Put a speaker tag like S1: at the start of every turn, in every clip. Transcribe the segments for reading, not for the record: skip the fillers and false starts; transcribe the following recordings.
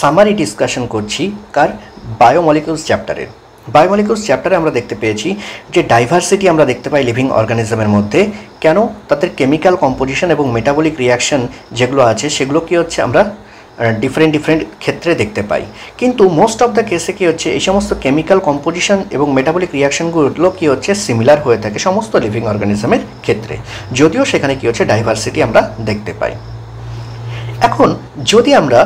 S1: Summary discussion করছি কার বায়োমলিকিউলস চ্যাপ্টারের। বায়োমলিকিউলস চ্যাপ্টারে আমরা দেখতে পেয়েছি যে ডাইভার্সিটি আমরা দেখতে পাই লিভিং অর্গানিজমের মধ্যে। কেন? তাদের কেমিক্যাল কম্পোজিশন এবং মেটাবলিক রিয়াকশন যেগুলো আছে সেগুলো কী হচ্ছে আমরা ডিফারেন্ট ক্ষেত্রে দেখতে পাই। কিন্তু মোস্ট অফ দ্য কেসে কী হচ্ছে এই সমস্ত কেমিক্যাল কম্পোজিশন এবং মেটাবলিক রিয়াকশনগুলো কী হচ্ছে সিমিলার হয়ে থাকে সমস্ত লিভিং অর্গানিজমের ক্ষেত্রে, যদিও সেখানে কী হচ্ছে ডাইভার্সিটি আমরা দেখতে পাই। এখন যদি আমরা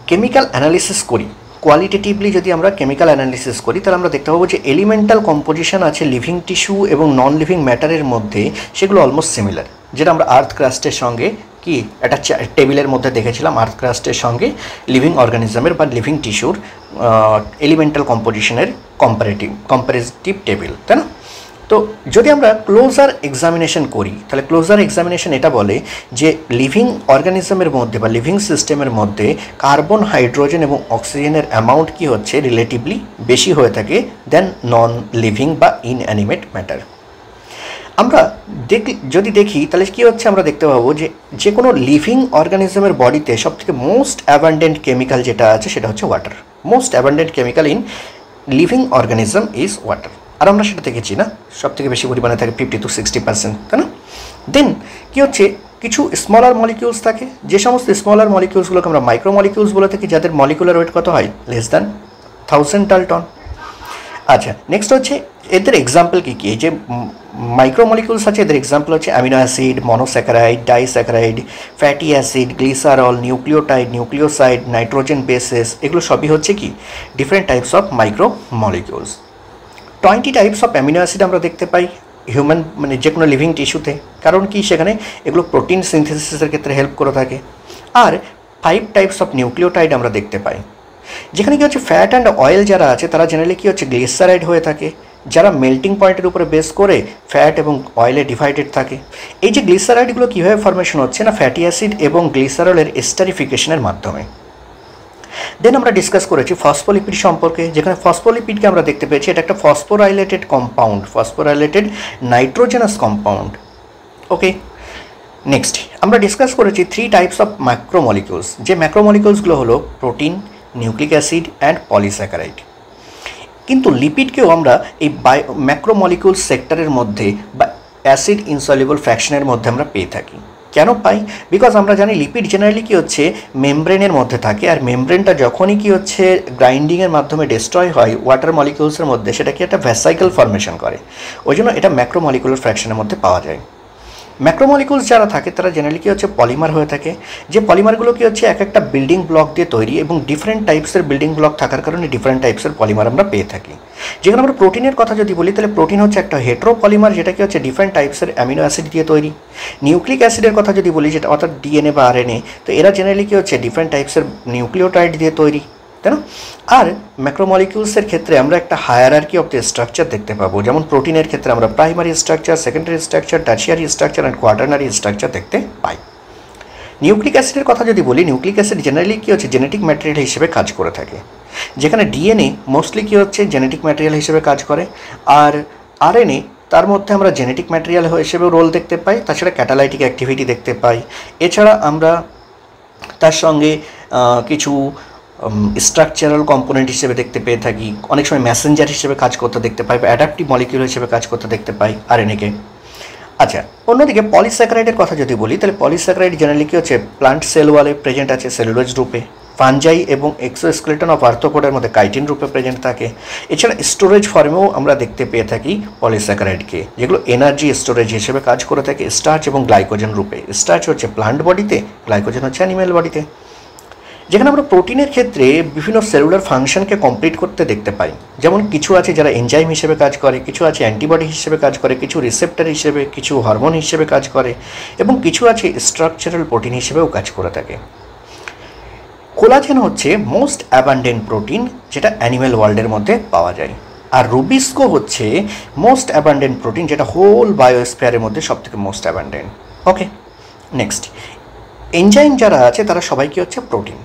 S1: কেমিক্যাল অ্যানালিসিস করি, কোয়ালিটেটিভলি যদি আমরা কেমিক্যাল অ্যানালিসিস করি, তাহলে আমরা দেখতে পাবো যে এলিমেন্টাল কম্পোজিশন আছে লিভিং টিস্যু এবং নন লিভিং ম্যাটারের মধ্যে, সেগুলো অলমোস্ট সিমিলার। যেটা আমরা আর্থ ক্রাস্টের সঙ্গে কি একটা টেবিলের মধ্যে দেখেছিলাম, আর্থ ক্রাস্টের সঙ্গে লিভিং অর্গানিজমের বা লিভিং টিস্যুর এলিমেন্টাল কম্পোজিশনের কম্পারেটিভ টেবিল, তাই না? তো যদি আমরা ক্লোজার এক্সামিনেশন করি, তাহলে ক্লোজার এক্সামিনেশন এটা বলে যে লিভিং অর্গানিজমের মধ্যে বা লিভিং সিস্টেমের মধ্যে কার্বন, হাইড্রোজেন এবং অক্সিজেনের অ্যামাউন্ট কি হচ্ছে রিলেটিভলি বেশি হয়ে থাকে দেন নন লিভিং বা ইনঅ্যানিমেট ম্যাটার। আমরা যদি দেখি তাহলে কী হচ্ছে আমরা দেখতে পাবো যে কোনো লিভিং অর্গানিজমের বডিতে সবথেকে মোস্ট অ্যাবান্ডেন্ট কেমিক্যাল যেটা আছে সেটা হচ্ছে water. Most abundant chemical in living organism is water. আর আমরা সেটা দেখেছি না, সব থেকে বেশি পরিমাণে থাকে 50 to 60%, তাই না? দেন কী হচ্ছে কিছু স্মলার মলিকিউলস থাকে, যে সমস্ত স্মলার মলিকিউলসগুলোকে আমরা মাইক্রো মলিকিউলস বলে থাকি, যাদের মলিকুলার ওয়েট কত হয় লেস দ্যান 1000 ডাল্টন। আচ্ছা, নেক্সট হচ্ছে এদের এক্সাম্পল কী কী? যে মাইক্রো মলিকিউলস আছে এদের এক্সাম্পল হচ্ছে amino acid, monosaccharide, disaccharide, fatty acid, glycerol, nucleotide, nucleoside, nitrogen bases, এগুলো সবই হচ্ছে কি different types of micro molecules. 20 types of amino acid আমরা দেখতে পাই হিউম্যান মানে যে কোনো লিভিং টিস্যুতে, কারণ কি সেখানে এগুলো প্রোটিন সিনথেসিসের ক্ষেত্রে হেল্প করে থাকে। আর 5 টাইপস অফ নিউক্লিওটাইড আমরা দেখতে পাই, যেখানে কি হচ্ছে ফ্যাট অ্যান্ড অয়েল যারা আছে তারা জেনারেলি কী হচ্ছে গ্লিসারাইড হয়ে থাকে, যারা মেল্টিং পয়েন্টের উপরে বেস করে ফ্যাট এবং অয়েলে ডিভাইডেড থাকে। এই যে গ্লিসারাইডগুলো কীভাবে ফরমেশন হচ্ছে না ফ্যাটি অ্যাসিড এবং গ্লিসারলের এস্টারিফিকেশনের মাধ্যমে। দেন আমরা ডিসকাস করেছি ফসফোলিপিড সম্পর্কে, যেখানে ফসফোলিপিডকে আমরা দেখতে পেয়েছি এটা একটা phosphorylated compound, phosphorylated nitrogenous compound. ওকে, নেক্সট আমরা ডিসকাস করেছি 3 টাইপস অফ ম্যাক্রোমলিকিউলস, যে ম্যাক্রোমলিকিউলসগুলো হলো protein, nucleic acid and polysaccharide. কিন্তু লিপিডকেও আমরা এই ম্যাক্রোমলিকিউলস সেক্টরের মধ্যে বা অ্যাসিড ইনসলিউবল ফ্র্যাকশনের মধ্যে আমরা পেয়ে থাকি। কেন পাই? বিকজ আমরা জানি লিপিড জেনারেলি কী হচ্ছে মেমব্রেনের মধ্যে থাকে, আর মেমব্রেনটা যখনই কী হচ্ছে গ্রাইন্ডিংয়ের মাধ্যমে ডিস্ট্রয় হয় ওয়াটার মলিকিউলসের মধ্যে, সেটা কি একটা ভ্যাসাইকেল ফরমেশন করে, ওই জন্য এটা ম্যাক্রোমলিকুলার ফ্র্যাকশনের মধ্যে পাওয়া যায়। ম্যাক্রোমলিকুলস যারা থাকে তারা জেনারেলি কী হচ্ছে পলিমার হয়ে থাকে, যে পলিমারগুলো কী হচ্ছে এক একটা বিল্ডিং ব্লক দিয়ে তৈরি এবং ডিফারেন্ট টাইপসের বিল্ডিং ব্লক থাকার কারণে ডিফারেন্ট টাইপসের পলিমার আমরা পেয়ে থাকি। যেখানে আমরা প্রোটিনের কথা যদি বলি তাহলে প্রোটিন হচ্ছে একটা হেট্রো পলিমার, যেটা কি হচ্ছে ডিফারেন্ট টাইপসের অ্যামিনো অ্যাসিড দিয়ে তৈরি। নিউক্লিক অ্যাসিডের কথা যদি বলি, যেটা অর্থাৎ ডিএনএ বা আরএনএ, তো এরা জেনারেলি কী হচ্ছে ডিফারেন্ট টাইপসের নিউক্লিওটাইড দিয়ে তৈরি, তাই না? আর ম্যাক্রোমলিকিউলসের ক্ষেত্রে আমরা একটা হায়ারার্কি অফ দ্য স্ট্রাকচার দেখতে পাবো, যেমন প্রোটিনের ক্ষেত্রে আমরা primary structure, secondary structure, tertiary structure and quaternary structure দেখতে পাই। নিউক্লিক অ্যাসিডের কথা যদি বলি, নিউক্লিক অ্যাসিড জেনারেলি কী হচ্ছে জেনেটিক ম্যাটেরিয়াল হিসেবে কাজ করে থাকে, যেখানে ডিএনএ মোস্টলি কী হচ্ছে জেনেটিক ম্যাটেরিয়াল হিসেবে কাজ করে, আর আরএনএ তার মধ্যে আমরা জেনেটিক ম্যাটেরিয়াল হিসেবেও রোল দেখতে পাই, তাছাড়া ক্যাটালাইটিক অ্যাক্টিভিটি দেখতে পাই। এছাড়া আমরা তার সঙ্গে কিছু স্ট্রাকচারাল কম্পোনেন্ট হিসেবে দেখতে পেয়ে থাকি, অনেক সময় ম্যাসেঞ্জার হিসেবে কাজ করতে দেখতে পাই বা অ্যাডাপটিভ মলিকিউল হিসেবে কাজ করতে দেখতে পাই আরএনএকে। আচ্ছা, অন্যদিকে পলিস্যাকারাইডের কথা যদি বলি তাহলে পলিস্যাকারাইড জেনারেলি কী হচ্ছে প্লান্ট সেল ওয়ালে প্রেজেন্ট আছে সেলুলোজ রূপে, ফানজাই এবং এক্সোস্কেলেটন অফ আর্থ্রোপোডার মধ্যে কাইটিন রূপে প্রেজেন্ট থাকে। এছাড়া স্টোরেজ ফর্মেও আমরা দেখতে পেয়ে থাকি পলিস্যাকারাইডকে, যেগুলো এনার্জি স্টোরেজ হিসেবে কাজ করে থাকে স্টার্চ এবং গ্লাইকোজেন রূপে। স্টার্চ হচ্ছে প্লান্ট বডিতে, গ্লাইকোজেন হচ্ছে অ্যানিম্যাল বডিতে। যেখানে আমরা প্রোটিনের ক্ষেত্রে বিভিন্ন সেলুলার ফাংশনকে কমপ্লিট করতে দেখতে পাই, যেমন কিছু আছে যারা এনজাইম হিসেবে কাজ করে, কিছু আছে অ্যান্টিবডি হিসেবে কাজ করে, কিছু রিসেপ্টর হিসেবে, কিছু হরমোন হিসেবে কাজ করে এবং কিছু আছে স্ট্রাকচারাল প্রোটিন হিসেবেও কাজ করে থাকে। কোলাজেন হচ্ছে মোস্ট অ্যাবান্ডেন্ট প্রোটিন, যেটা অ্যানিম্যাল ওয়ার্ল্ডের মধ্যে পাওয়া যায়। আর রুবিস্কো হচ্ছে মোস্ট অ্যাবান্ডেন্ট প্রোটিন, যেটা হোল বায়োস্ফিয়ারের মধ্যে সবথেকে মোস্ট অ্যাবান্ডেন্ট। ওকে, নেক্সট এনজাইম যারা আছে তারা সবাই কি হচ্ছে প্রোটিন,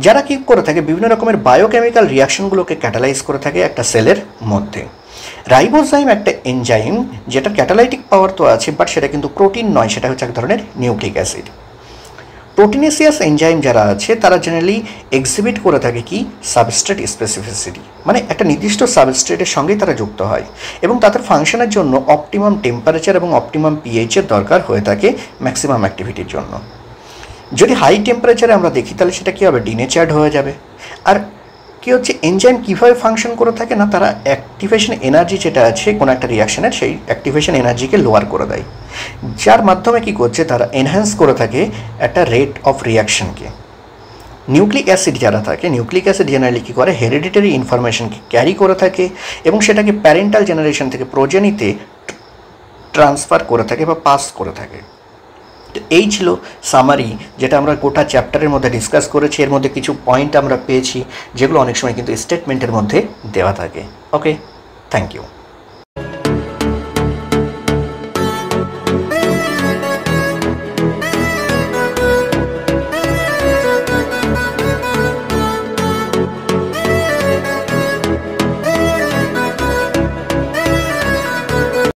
S1: যারা কী করে থাকে বিভিন্ন রকমের বায়োকেমিক্যাল রিয়াকশনগুলোকে ক্যাটালাইজ করে থাকে একটা সেলের মধ্যে। রাইবোজাইম একটা এনজাইম, যেটা ক্যাটালাইটিক পাওয়ার তো আছে বাট সেটা কিন্তু প্রোটিন নয়, সেটা হচ্ছে এক ধরনের নিউক্লিক অ্যাসিড। প্রোটিনেসিয়াস এনজাইম যারা আছে তারা জেনারেলি এক্সিবিট করে থাকে কি সাবস্ট্রেট স্পেসিফিসিটি, মানে একটা নির্দিষ্ট সাবস্ট্রেটের সঙ্গেই তারা যুক্ত হয় এবং তাদের ফাংশনের জন্য অপটিমাম টেম্পারেচার এবং অপটিমাম পিএইচের দরকার হয়ে থাকে ম্যাক্সিমাম অ্যাক্টিভিটির জন্য। যদি হাই টেম্পারেচারে আমরা দেখি তাহলে সেটা কী হবে, ডিনেচার্ড হয়ে যাবে। আর কী হচ্ছে, এনজাইম কীভাবে ফাংশন করে থাকে না, তারা অ্যাক্টিভেশন এনার্জি যেটা আছে কোনো একটা রিয়াকশনের, সেই অ্যাক্টিভেশন এনার্জিকে লোয়ার করে দেয়, যার মাধ্যমে কী করছে তারা এনহ্যান্স করে থাকে একটা রেট অফ রিয়াকশনকে। নিউক্লিক অ্যাসিড যারা থাকে, নিউক্লিক অ্যাসিড জেনারেলি কী করে, হেরিডিটারি ইনফরমেশনকে ক্যারি করে থাকে এবং সেটাকে প্যারেন্টাল জেনারেশন থেকে প্রোজেনিতে ট্রান্সফার করে থাকে বা পাস করে থাকে। তো এই ছিল সামারি, যেটা আমরা গোটা চ্যাপ্টারের মধ্যে ডিসকাস করেছি। এর মধ্যে কিছু পয়েন্ট আমরা পেয়েছি যেগুলো অনেক সময় কিন্তু স্টেটমেন্টের মধ্যে দেওয়া থাকে। ওকে, থ্যাংক ইউ।